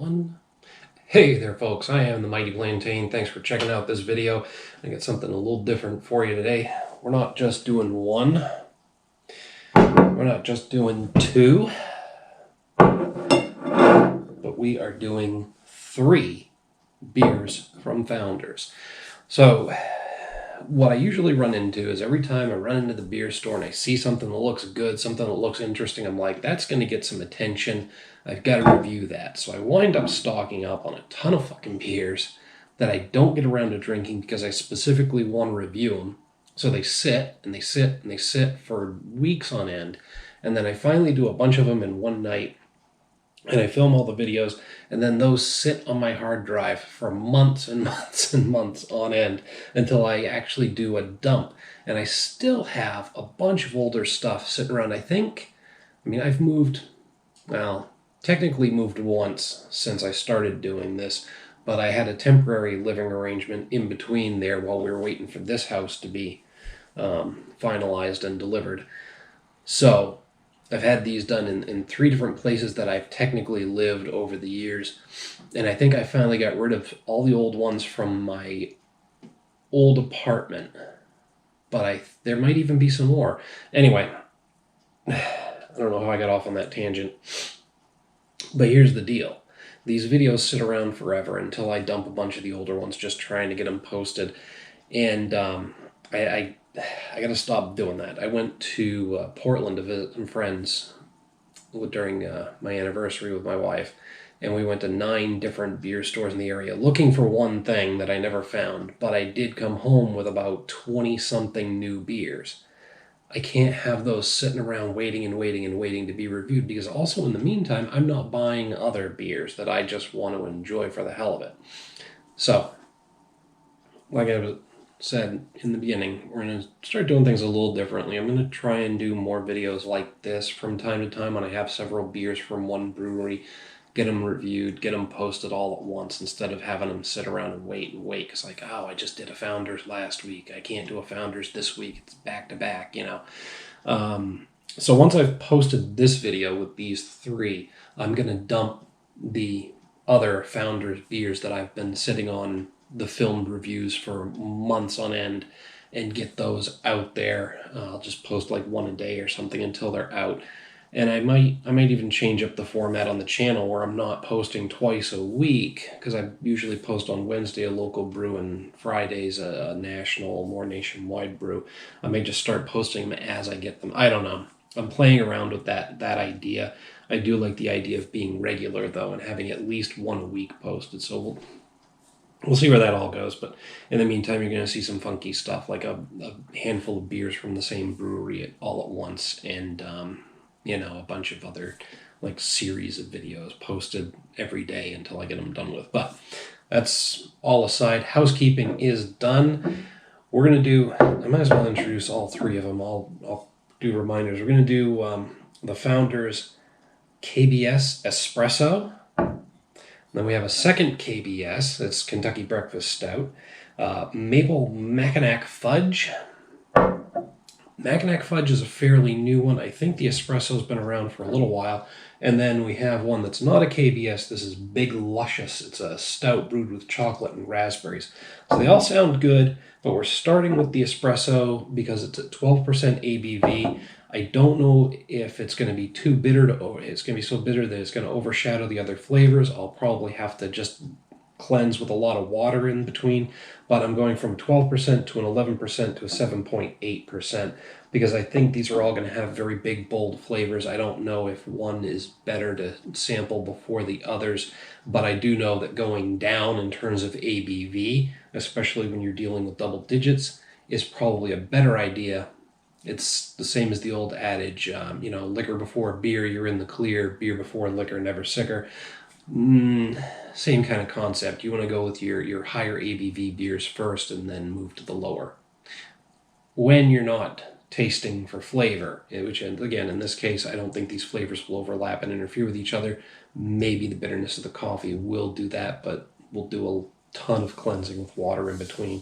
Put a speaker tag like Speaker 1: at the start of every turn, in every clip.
Speaker 1: 1. Hey there folks, I am the Mighty Plantain. Thanks for checking out this video. I got something a little different for you today. We're not just doing 1. We're not just doing 2. But we are doing 3 beers from Founders. So what I usually run into is every time I run into the beer store and I see something that looks good, something that looks interesting, I'm like, that's going to get some attention. I've got to review that. So I wind up stocking up on a ton of fucking beers that I don't get around to drinking because I specifically want to review them. So they sit and they sit and they sit for weeks on end. And then I finally do a bunch of them in one night. And I film all the videos, and then those sit on my hard drive for months and months and months on end until I actually do a dump. And I still have a bunch of older stuff sitting around. I've moved, well, technically moved once since I started doing this, but I had a temporary living arrangement in between there while we were waiting for this house to be finalized and delivered. So I've had these done in 3 different places that I've technically lived over the years. And I think I finally got rid of all the old ones from my old apartment. But there might even be some more. Anyway, I don't know how I got off on that tangent. But here's the deal. These videos sit around forever until I dump a bunch of the older ones just trying to get them posted. And I got to stop doing that. I went to Portland to visit some friends during my anniversary with my wife, and we went to 9 different beer stores in the area looking for one thing that I never found, but I did come home with about 20-something new beers. I can't have those sitting around waiting and waiting and waiting to be reviewed because also in the meantime, I'm not buying other beers that I just want to enjoy for the hell of it. So, like I said in the beginning, we're going to start doing things a little differently. I'm going to try and do more videos like this from time to time when I have several beers from one brewery, get them reviewed, get them posted all at once instead of having them sit around and wait. Because like, oh, I just did a Founders last week. I can't do a Founders this week. It's back to back, So once I've posted this video with these 3, I'm going to dump the other Founders beers that I've been sitting on the filmed reviews for months on end and get those out there. I'll just post like 1 a day or something until they're out. And I might even change up the format on the channel where I'm not posting twice a week, because I usually post on Wednesday a local brew and Fridays a national, more nationwide brew. I may just start posting them as I get them. I don't know. I'm playing around with that idea. I do like the idea of being regular though and having at least 1 a week posted. So we'll see where that all goes, but in the meantime, you're going to see some funky stuff, like a handful of beers from the same brewery all at once, and, a bunch of other, like, series of videos posted every day until I get them done with. But that's all aside. Housekeeping is done. We're going to do, I might as well introduce all 3 of them. I'll do reminders. We're going to do the Founders KBS Espresso. Then we have a second KBS, that's Kentucky Breakfast Stout, Maple Mackinac Fudge. Mackinac Fudge is a fairly new one. I think the espresso's been around for a little while. And then we have one that's not a KBS. This is Big Luscious. It's a stout brewed with chocolate and raspberries. So they all sound good, but we're starting with the espresso because it's at 12% ABV. I don't know if it's going to be too bitter it's going to be so bitter that it's going to overshadow the other flavors. I'll probably have to just cleanse with a lot of water in between, but I'm going from 12% to an 11% to a 7.8% because I think these are all going to have very big, bold flavors. I don't know if one is better to sample before the others, but I do know that going down in terms of ABV, especially when you're dealing with double digits, is probably a better idea. It's the same as the old adage, liquor before beer, you're in the clear. Beer before liquor, never sicker. Same kind of concept. You want to go with your higher ABV beers first and then move to the lower. When you're not tasting for flavor, which again, in this case, I don't think these flavors will overlap and interfere with each other. Maybe the bitterness of the coffee will do that, but we'll do a ton of cleansing with water in between.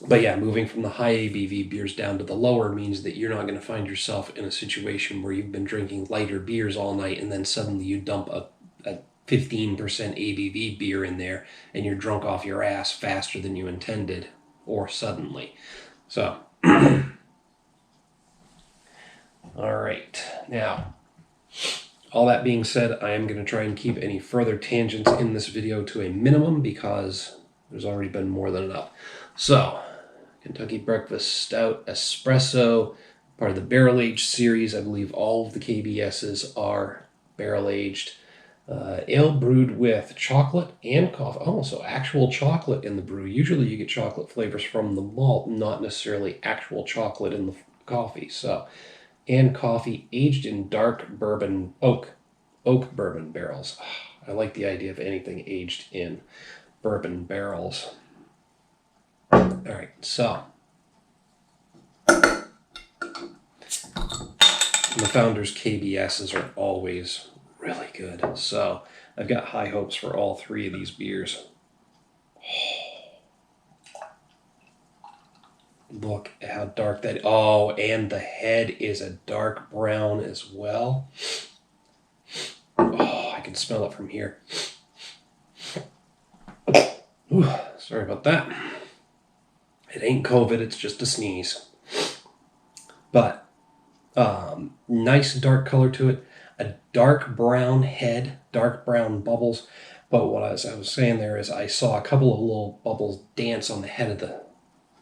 Speaker 1: But yeah, moving from the high ABV beers down to the lower means that you're not going to find yourself in a situation where you've been drinking lighter beers all night and then suddenly you dump a a 15% ABV beer in there and you're drunk off your ass faster than you intended or suddenly. So, all right. Now, all that being said, I am going to try and keep any further tangents in this video to a minimum because there's already been more than enough. So, Kentucky Breakfast Stout Espresso, part of the Barrel Aged series. I believe all of the KBSs are barrel aged. Ale brewed with chocolate and coffee. Oh, so actual chocolate in the brew. Usually you get chocolate flavors from the malt, not necessarily actual chocolate in the coffee. So, and coffee aged in dark bourbon, oak bourbon barrels. I like the idea of anything aged in bourbon barrels. All right, so the Founders KBSs are always really good. So I've got high hopes for all three of these beers. Look at how dark that. Oh, and the head is a dark brown as well. Oh, I can smell it from here. Ooh, sorry about that. It ain't COVID, it's just a sneeze. But nice dark color to it. A dark brown head, dark brown bubbles. But what I was saying there is I saw a couple of little bubbles dance on the head of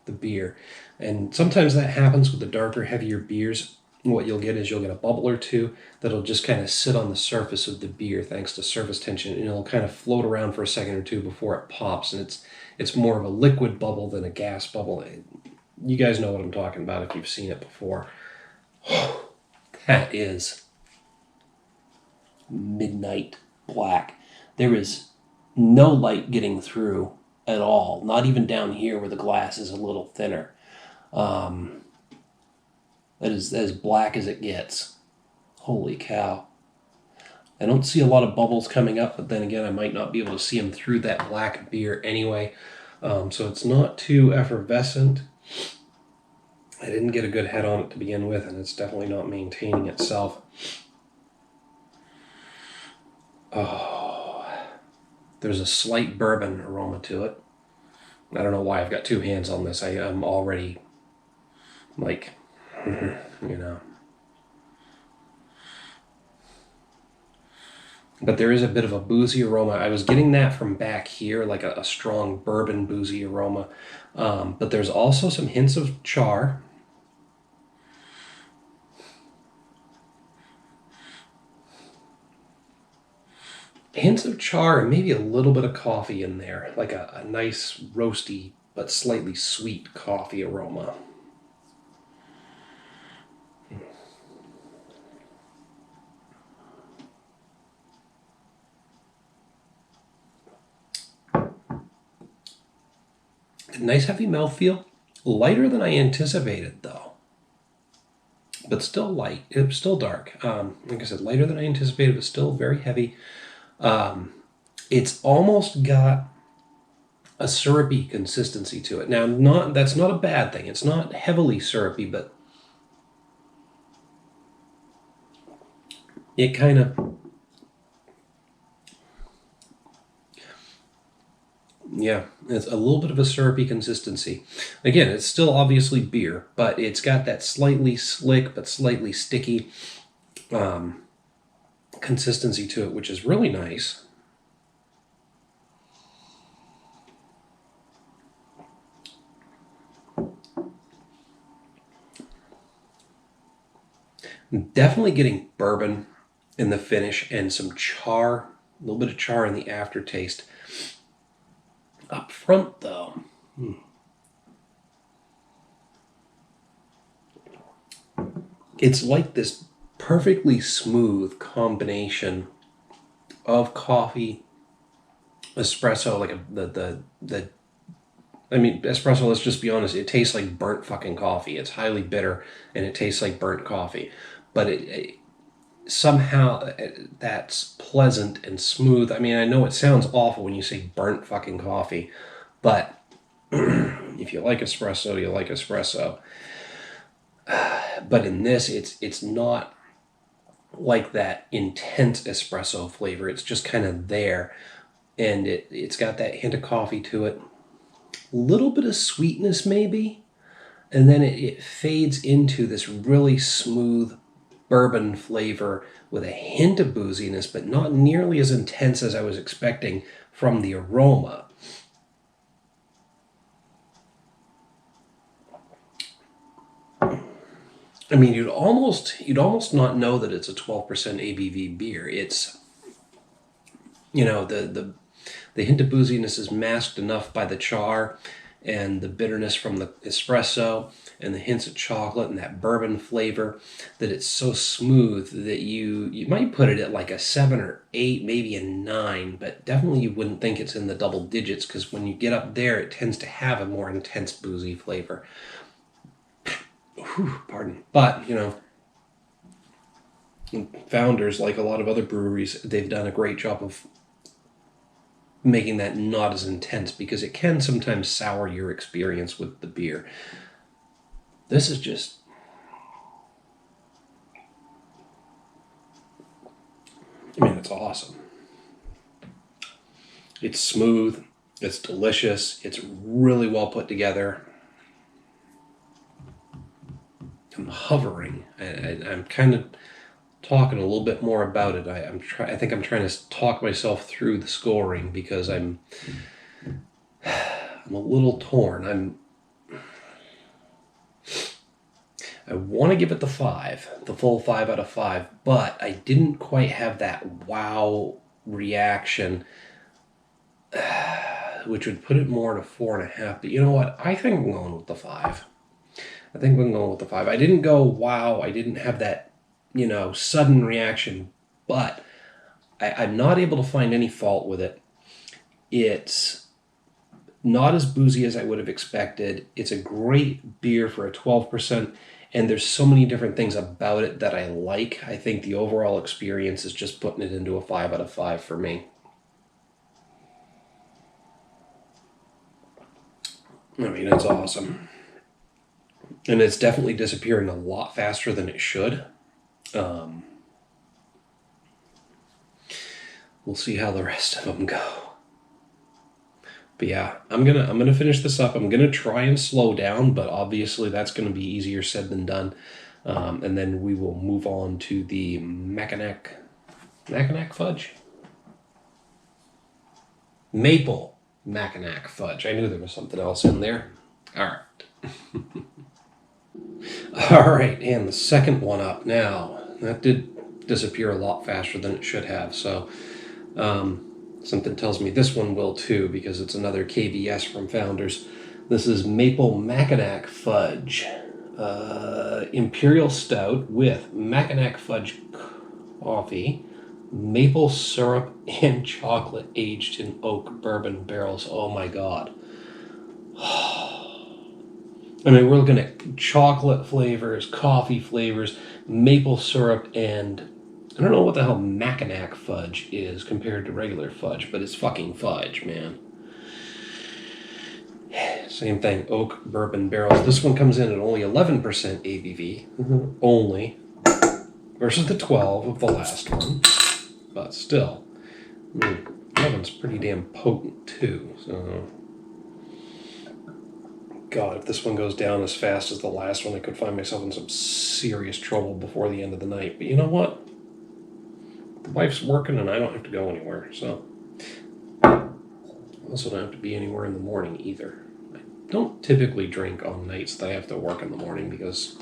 Speaker 1: the beer. And sometimes that happens with the darker, heavier beers. What you'll get is you'll get a bubble or two that'll just kind of sit on the surface of the beer thanks to surface tension, and it'll kind of float around for a second or two before it pops. And it's more of a liquid bubble than a gas bubble. You guys know what I'm talking about if you've seen it before. That is midnight black. There is no light getting through at all, not even down here where the glass is a little thinner. That is as black as it gets. Holy cow. I don't see a lot of bubbles coming up, but then again, I might not be able to see them through that black beer anyway. So it's not too effervescent. I didn't get a good head on it to begin with, and it's definitely not maintaining itself. Oh, there's a slight bourbon aroma to it. I don't know why I've got two hands on this. I am already, like, you know. But there is a bit of a boozy aroma. I was getting that from back here, like a strong bourbon boozy aroma. But there's also some hints of char. Hints of char and maybe a little bit of coffee in there, like a nice roasty but slightly sweet coffee aroma. Nice heavy mouthfeel, lighter than I anticipated though, but still light. It's still dark. Like I said, lighter than I anticipated, but still very heavy. It's almost got a syrupy consistency to it. Now, that's not a bad thing. It's not heavily syrupy, but it kind of, yeah, it's a little bit of a syrupy consistency. Again, it's still obviously beer, but it's got that slightly slick but slightly sticky consistency to it, which is really nice. Definitely getting bourbon in the finish and some char, a little bit of char in the aftertaste. Up front, though, it's like this perfectly smooth combination of coffee, espresso, like espresso, let's just be honest, it tastes like burnt fucking coffee. It's highly bitter, and it tastes like burnt coffee. But somehow that's pleasant and smooth. I mean, I know it sounds awful when you say burnt fucking coffee, but if you like espresso, you like espresso. But in this, it's not like that intense espresso flavor. It's just kind of there. And it's got that hint of coffee to it. A little bit of sweetness maybe. And then it fades into this really smooth bourbon flavor with a hint of booziness, but not nearly as intense as I was expecting from the aroma. I mean, you'd almost not know that it's a 12% ABV beer. It's, the hint of booziness is masked enough by the char and the bitterness from the espresso and the hints of chocolate and that bourbon flavor that it's so smooth that you might put it at like a 7 or 8, maybe a 9, but definitely you wouldn't think it's in the double digits, because when you get up there, it tends to have a more intense boozy flavor. Whew, pardon. But, Founders, like a lot of other breweries, they've done a great job of making that not as intense, because it can sometimes sour your experience with the beer. This is just... it's awesome. It's smooth. It's delicious. It's really well put together. I'm hovering. I'm kind of talking a little bit more about it. I think I'm trying to talk myself through the scoring, because I'm a little torn. I want to give it the full 5 out of 5, but I didn't quite have that wow reaction, which would put it more to 4.5. But you know what? I think I'm going with the 5. I didn't go wow. I didn't have that, sudden reaction, but I'm not able to find any fault with it. It's not as boozy as I would have expected. It's a great beer for a 12%, and there's so many different things about it that I like. I think the overall experience is just putting it into a 5 out of 5 for me. It's awesome. And it's definitely disappearing a lot faster than it should. We'll see how the rest of them go. But yeah, I'm gonna finish this up. I'm gonna try and slow down, but obviously that's gonna be easier said than done. And then we will move on to the Mackinac Fudge? Maple Mackinac Fudge. I knew there was something else in there. All right. All right, and the second one up now. That did disappear a lot faster than it should have, so something tells me this one will too, because it's another KBS from Founders. This is Maple Mackinac Fudge. Imperial Stout with Mackinac Fudge coffee, maple syrup, and chocolate aged in oak bourbon barrels. Oh my God. We're looking at chocolate flavors, coffee flavors, maple syrup, and I don't know what the hell Mackinac Fudge is compared to regular fudge, but it's fucking fudge, man. Same thing, oak bourbon barrels. This one comes in at only 11% ABV, only, versus the 12 of the last one. But still, 11's pretty damn potent too, so... God, if this one goes down as fast as the last one, I could find myself in some serious trouble before the end of the night. But you know what? The wife's working and I don't have to go anywhere, so... I also don't have to be anywhere in the morning either. I don't typically drink on nights that I have to work in the morning because,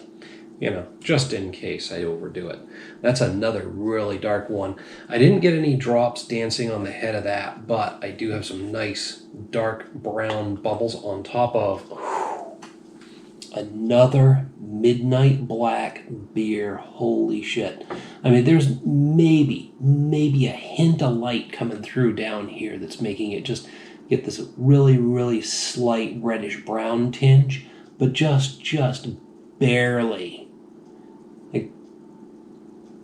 Speaker 1: just in case I overdo it. That's another really dark one. I didn't get any drops dancing on the head of that, but I do have some nice dark brown bubbles on top of another midnight black beer. Holy shit. There's maybe a hint of light coming through down here that's making it just get this really, really slight reddish brown tinge, but just barely.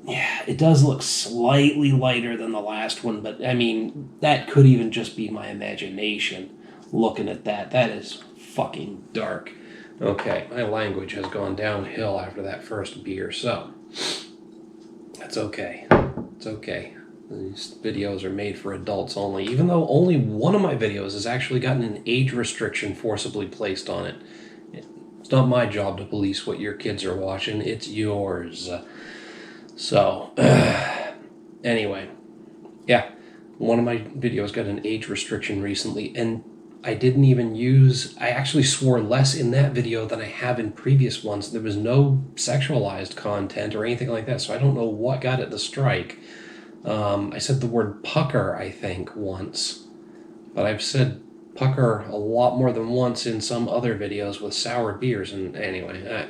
Speaker 1: Yeah, it does look slightly lighter than the last one, but that could even just be my imagination looking at that. That is fucking dark. Okay, my language has gone downhill after that first beer, so It's okay. It's okay. These videos are made for adults only, even though only one of my videos has actually gotten an age restriction forcibly placed on it. It's not my job to police what your kids are watching. It's yours. So, anyway, yeah, one of my videos got an age restriction recently, and I actually swore less in that video than I have in previous ones. There was no sexualized content or anything like that, so I don't know what got it the strike. I said the word pucker, I think, once, but I've said pucker a lot more than once in some other videos with sour beers, and anyway,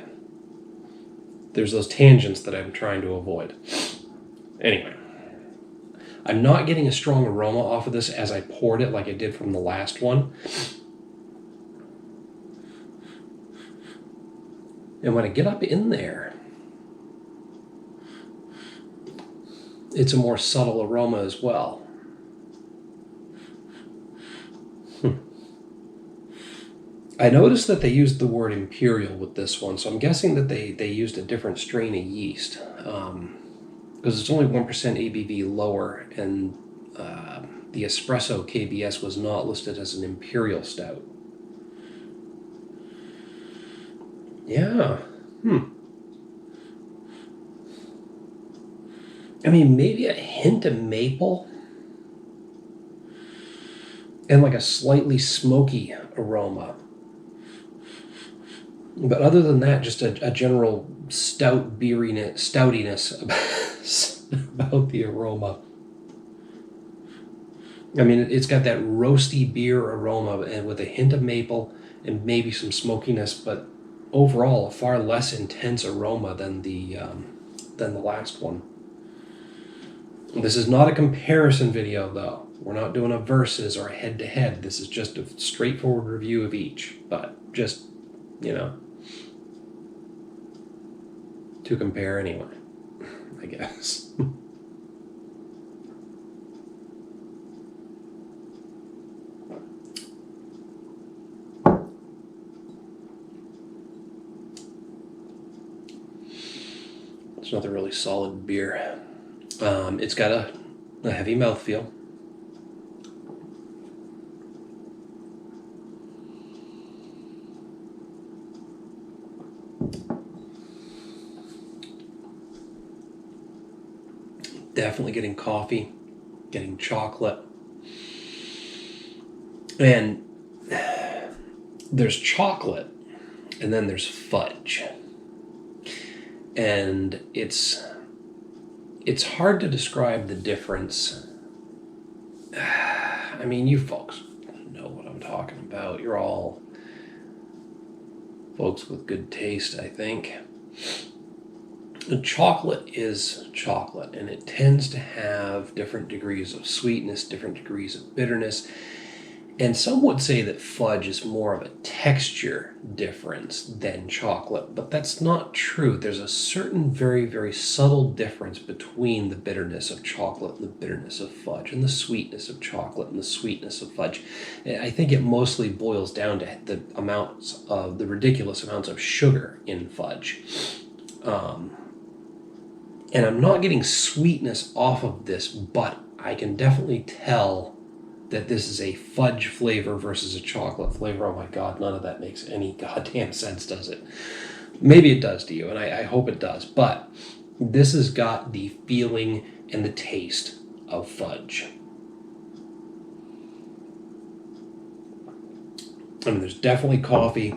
Speaker 1: there's those tangents that I'm trying to avoid. Anyway, I'm not getting a strong aroma off of this as I poured it like I did from the last one. And when I get up in there, it's a more subtle aroma as well. I noticed that they used the word imperial with this one, so I'm guessing that they used a different strain of yeast. Because it's only 1% ABV lower, and the Espresso KBS was not listed as an imperial stout. Yeah. I mean, maybe a hint of maple and like a slightly smoky aroma. But other than that, just a general stoutiness about the aroma. I mean, it's got that roasty beer aroma and with a hint of maple and maybe some smokiness, but overall a far less intense aroma than the last one. This is not a comparison video, though. We're not doing a versus or a head-to-head. This is just a straightforward review of each, but just, to compare anyway, I guess. It's another really solid beer. It's got a heavy mouthfeel. Definitely getting coffee, getting chocolate. And there's chocolate, and then there's fudge. And it's hard to describe the difference. I mean, you folks know what I'm talking about. You're all folks with good taste, I think. The chocolate is chocolate, and it tends to have different degrees of sweetness, different degrees of bitterness. And some would say that fudge is more of a texture difference than chocolate, but that's not true. There's a certain very, very subtle difference between the bitterness of chocolate and the bitterness of fudge, and the sweetness of chocolate and the sweetness of fudge. I think it mostly boils down to the ridiculous amounts of sugar in fudge. And I'm not getting sweetness off of this, but I can definitely tell that this is a fudge flavor versus a chocolate flavor. Oh my God, none of that makes any goddamn sense, does it? Maybe it does to you, and I hope it does, but this has got the feeling and the taste of fudge. I mean, there's definitely coffee,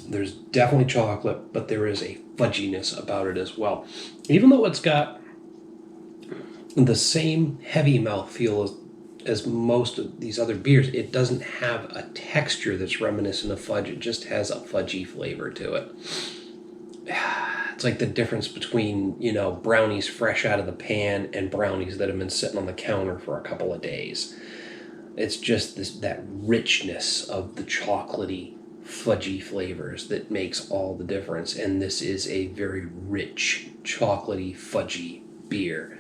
Speaker 1: there's definitely chocolate, but there is a fudginess about it as well. Even though it's got the same heavy mouthfeel as most of these other beers, it doesn't have a texture that's reminiscent of fudge. It just has a fudgy flavor to it. It's like the difference between, brownies fresh out of the pan and brownies that have been sitting on the counter for a couple of days. It's just that richness of the chocolatey, fudgy flavors that makes all the difference. And this is a very rich, chocolatey, fudgy beer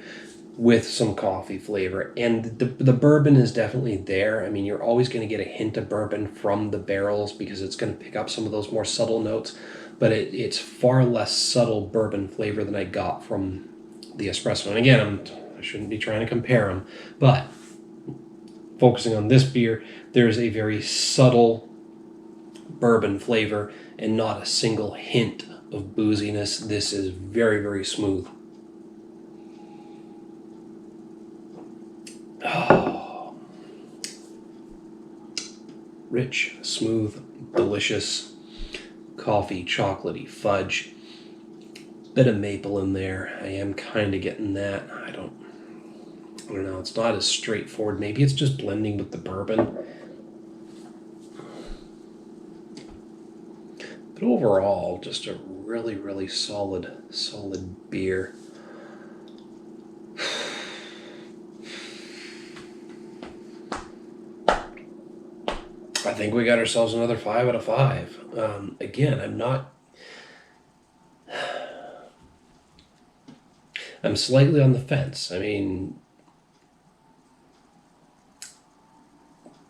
Speaker 1: with some coffee flavor. And the bourbon is definitely there. I mean, you're always going to get a hint of bourbon from the barrels because it's going to pick up some of those more subtle notes. But it's far less subtle bourbon flavor than I got from the espresso. And again, I shouldn't be trying to compare them, but focusing on this beer, there's a very subtle bourbon flavor and not a single hint of booziness. This is very, very smooth. Oh. Rich, smooth, delicious, coffee, chocolatey, fudge. Bit of maple in there. I am kind of getting that. I don't know. It's not as straightforward. Maybe it's just blending with the bourbon. But overall, just a really, really solid beer. I think we got ourselves another 5 out of 5. Again, I'm slightly on the fence. I mean,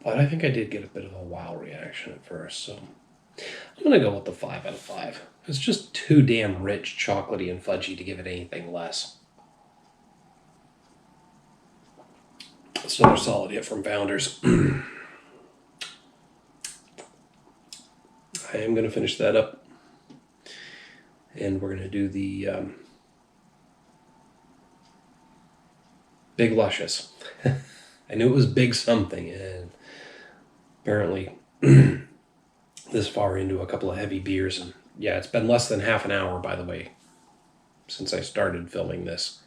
Speaker 1: but I think I did get a bit of a wow reaction at first, so I'm going to go with the 5 out of 5. It's just too damn rich, chocolatey, and fudgy to give it anything less. It's another solid hit from Founders. I am going to finish that up, and we're going to do the Big Luscious. I knew it was big something, and apparently this far into a couple of heavy beers, and yeah, it's been less than half an hour, by the way, since I started filming this.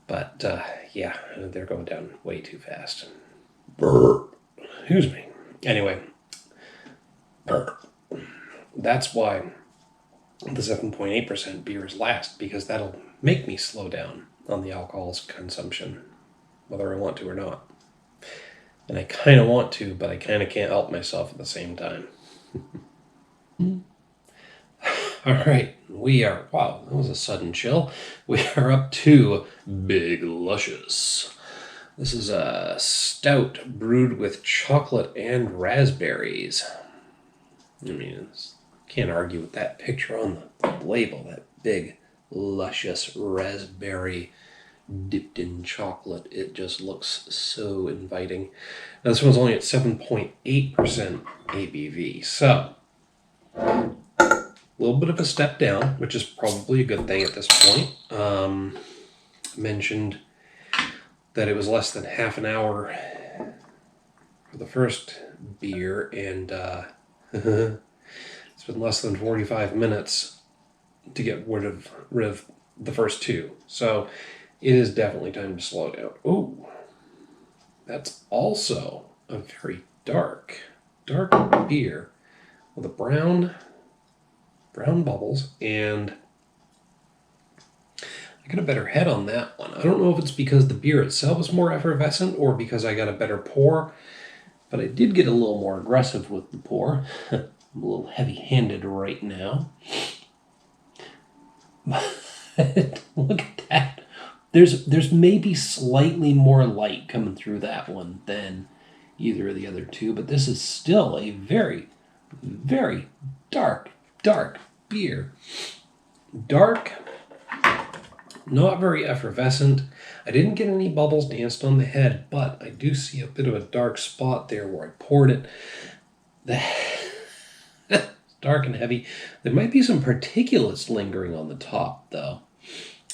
Speaker 1: But yeah, they're going down way too fast. Excuse me. Anyway, that's why the 7.8% beer is last, because that'll make me slow down on the alcohol's consumption, whether I want to or not. And I kind of want to, but I kind of can't help myself at the same time. All right, wow, that was a sudden chill. We are up to Big Luscious. This is a stout brewed with chocolate and raspberries. I mean, can't argue with that picture on the label, that big, luscious raspberry dipped in chocolate. It just looks so inviting. Now, this one's only at 7.8% ABV, so a little bit of a step down, which is probably a good thing at this point. Mentioned that it was less than half an hour for the first beer, and it's been less than 45 minutes to get rid of the first two. So it is definitely time to slow down. Ooh, that's also a very dark beer with a brown bubbles, and I got a better head on that one. I don't know if it's because the beer itself is more effervescent or because I got a better pour, but I did get a little more aggressive with the pour. I'm a little heavy-handed right now. Look at that. There's maybe slightly more light coming through that one than either of the other two, but this is still a very, very dark beer. Dark, not very effervescent. I didn't get any bubbles danced on the head, but I do see a bit of a dark spot there where I poured it. It's dark and heavy. There might be some particulates lingering on the top, though.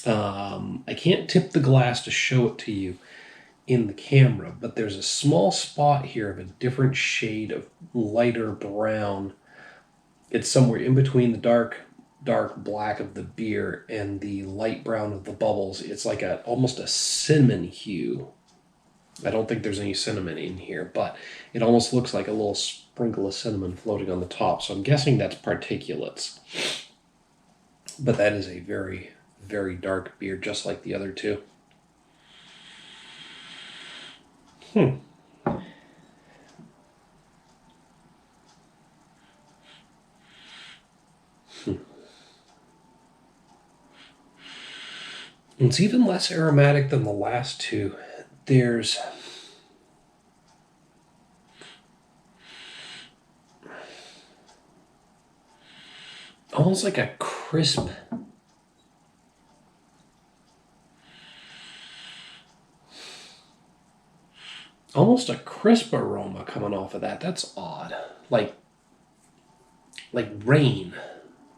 Speaker 1: I can't tip the glass to show it to you in the camera, but there's a small spot here of a different shade of lighter brown. It's somewhere in between the dark black of the beer and the light brown of the bubbles. It's like almost a cinnamon hue. I don't think there's any cinnamon in here, but it almost looks like a little sprinkle of cinnamon floating on the top. So I'm guessing that's particulates. But that is a very, very dark beer, just like the other two. It's even less aromatic than the last two. There's almost like a crisp almost a crisp aroma coming off of that. That's odd. Like rain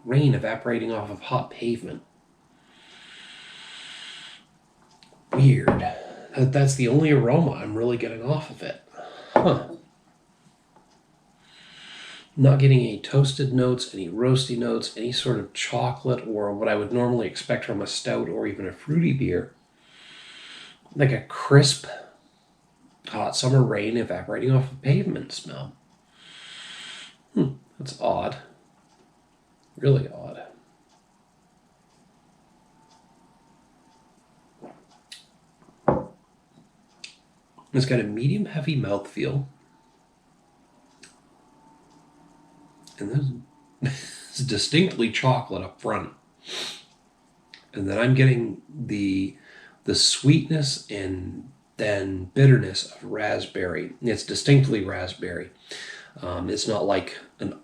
Speaker 1: evaporating off of hot pavement. Weird. That's the only aroma I'm really getting off of it. Huh. Not getting any toasted notes, any roasty notes, any sort of chocolate or what I would normally expect from a stout or even a fruity beer. Like a crisp, hot summer rain evaporating off of pavement smell. That's odd. Really odd. It's got a medium heavy mouthfeel. And there's distinctly chocolate up front. And then I'm getting the sweetness and then bitterness of raspberry. It's distinctly raspberry. It's not like an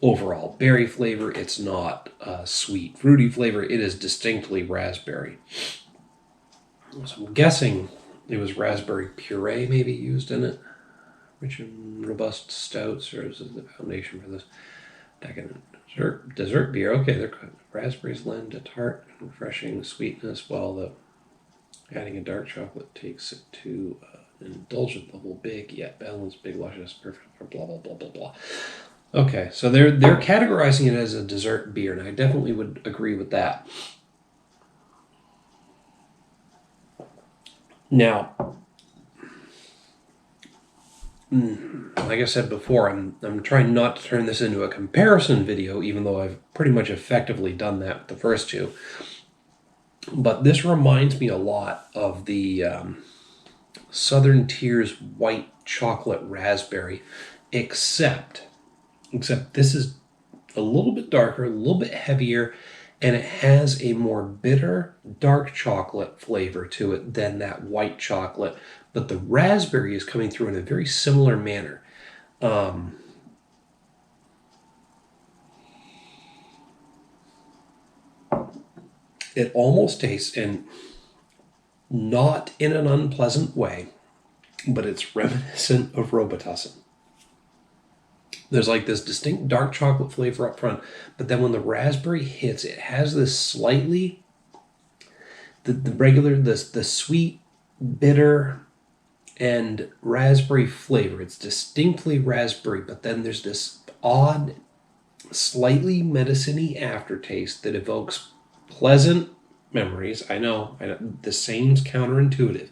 Speaker 1: overall berry flavor. It's not a sweet, fruity flavor. It is distinctly raspberry. So I'm guessing it was raspberry puree maybe used in it. Rich and robust stouts, or is it the foundation for this decadent dessert beer? Okay, they're good. Raspberries lend a tart and refreshing sweetness, while adding a dark chocolate takes it to an indulgent level. Big yet balanced, Big Luscious, perfect for blah blah blah blah blah. Okay, so they're categorizing it as a dessert beer, and I definitely would agree with that. Now, like I said before, I'm trying not to turn this into a comparison video, even though I've pretty much effectively done that with the first two. But this reminds me a lot of the Southern Tier's white chocolate raspberry, except this is a little bit darker, a little bit heavier, and it has a more bitter, dark chocolate flavor to it than that white chocolate. But the raspberry is coming through in a very similar manner. It almost tastes, and not in an unpleasant way, but it's reminiscent of Robitussin. There's like this distinct dark chocolate flavor up front, but then when the raspberry hits, it has this slightly, the sweet, bitter, and raspberry flavor. It's distinctly raspberry, but then there's this odd, slightly medicine-y aftertaste that evokes pleasant memories. I know the same's counterintuitive,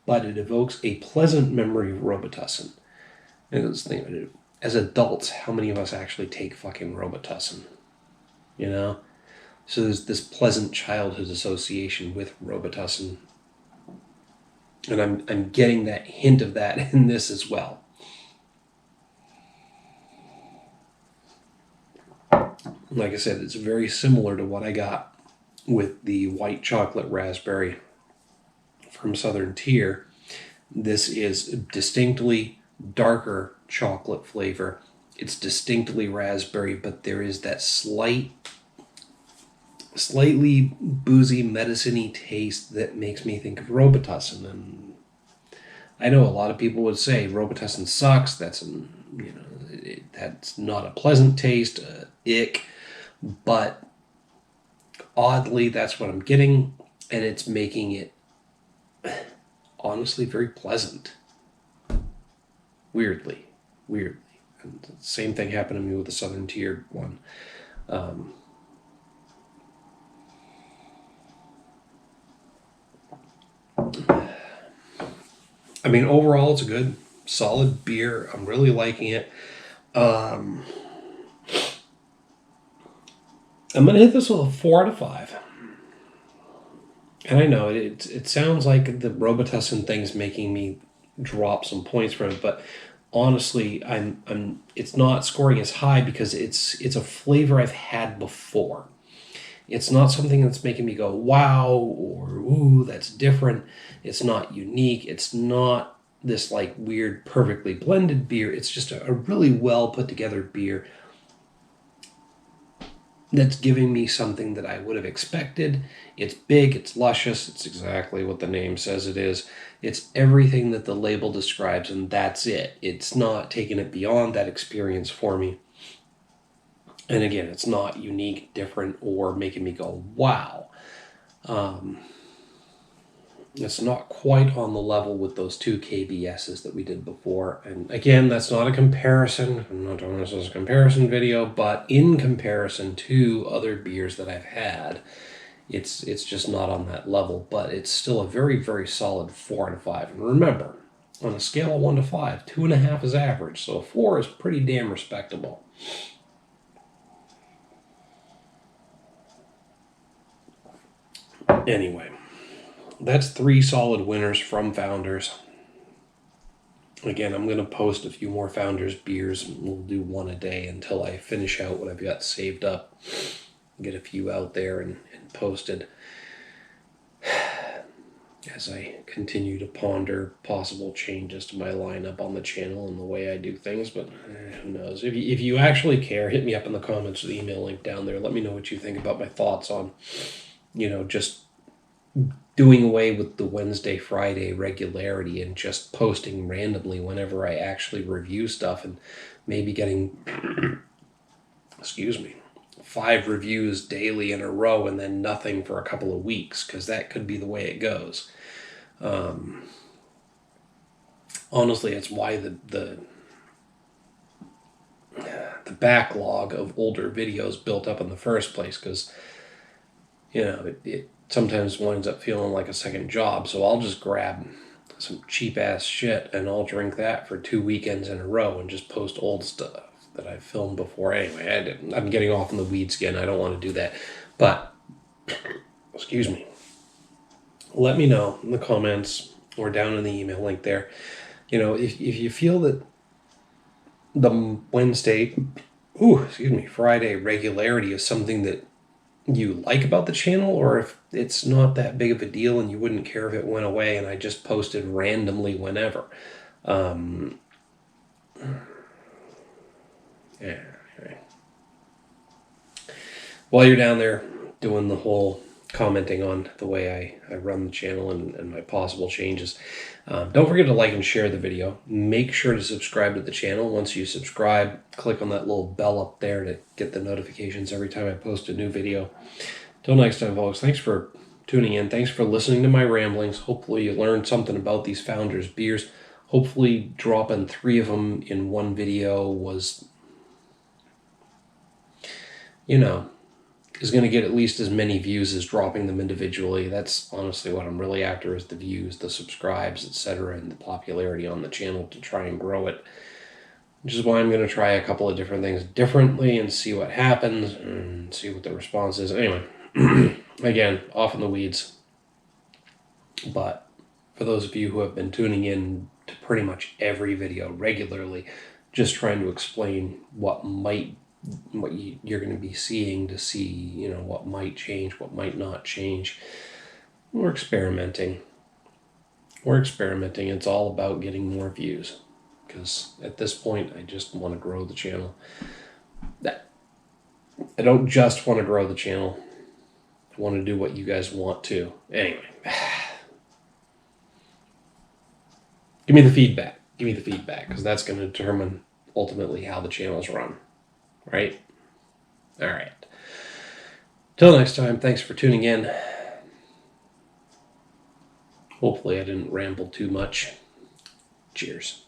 Speaker 1: but it evokes a pleasant memory of Robitussin. And this thing, as adults, how many of us actually take fucking Robitussin? You know? So there's this pleasant childhood association with Robitussin. And I'm getting that hint of that in this as well. Like I said, it's very similar to what I got with the white chocolate raspberry from Southern Tier. This is distinctly darker chocolate flavor. It's distinctly raspberry, but there is that slightly boozy, medicine-y taste that makes me think of Robitussin. And I know a lot of people would say Robitussin sucks. That's that's not a pleasant taste, ick. But oddly, that's what I'm getting, and it's making it honestly very pleasant. Weirdly. And the same thing happened to me with the Southern Tier one. I mean, overall, it's a good, solid beer. I'm really liking it. I'm going to hit this with a 4 out of 5. And I know it sounds like the Robitussin thing's making me drop some points from it, but honestly, it's not scoring as high because it's a flavor I've had before. It's not something that's making me go, wow, or ooh, that's different. It's not unique. It's not this like weird, perfectly blended beer. It's just a really well put together beer. that's giving me something that I would have expected. It's big, it's luscious, it's exactly what the name says it is. It's everything that the label describes, and that's it. It's not taking it beyond that experience for me. And again, it's not unique, different, or making me go, wow. It's not quite on the level with those two KBSs that we did before. And again, that's not a comparison. I'm not doing this as a comparison video, but in comparison to other beers that I've had, it's just not on that level. But it's still a very, very solid 4 out of 5. And remember, on a scale of 1 to 5, 2.5 is average. So a 4 is pretty damn respectable. Anyway, that's 3 solid winners from Founders. Again, I'm going to post a few more Founders beers. We'll do one a day until I finish out what I've got saved up. Get a few out there and posted as I continue to ponder possible changes to my lineup on the channel and the way I do things. But who knows? If you actually care, hit me up in the comments with the email link down there. Let me know what you think about my thoughts on, just doing away with the Wednesday, Friday regularity and just posting randomly whenever I actually review stuff, and maybe getting, 5 reviews daily in a row and then nothing for a couple of weeks, because that could be the way it goes. Honestly, it's why the backlog of older videos built up in the first place, because it sometimes winds up feeling like a second job. So I'll just grab some cheap ass shit and I'll drink that for 2 weekends in a row and just post old stuff that I've filmed before. Anyway, I'm getting off in the weeds again. I don't want to do that. But, excuse me. Let me know in the comments or down in the email link there. If you feel that the Friday regularity is something that you like about the channel, or if it's not that big of a deal and you wouldn't care if it went away and I just posted randomly whenever. Anyway. While you're down there doing the whole commenting on the way I run the channel and my possible changes, don't forget to like and share the video. Make sure to subscribe to the channel. Once you subscribe, click on that little bell up there to get the notifications every time I post a new video. Till next time, folks, thanks for tuning in. Thanks for listening to my ramblings. Hopefully you learned something about these Founders beers. Hopefully dropping 3 of them in one video was, is going to get at least as many views as dropping them individually. That's honestly what I'm really after, is the views, the subscribes, etc., and the popularity on the channel to try and grow it. Which is why I'm going to try a couple of different things differently and see what happens and see what the response is. Anyway, again, off in the weeds. But for those of you who have been tuning in to pretty much every video regularly, just trying to explain what you're going to be seeing to see, what might change, what might not change. We're experimenting. It's all about getting more views, because at this point, I just want to grow the channel. I don't just want to grow the channel. I want to do what you guys want too. Anyway, give me the feedback, because that's going to determine ultimately how the channel's run. Right? All right. Till next time, thanks for tuning in. Hopefully I didn't ramble too much. Cheers.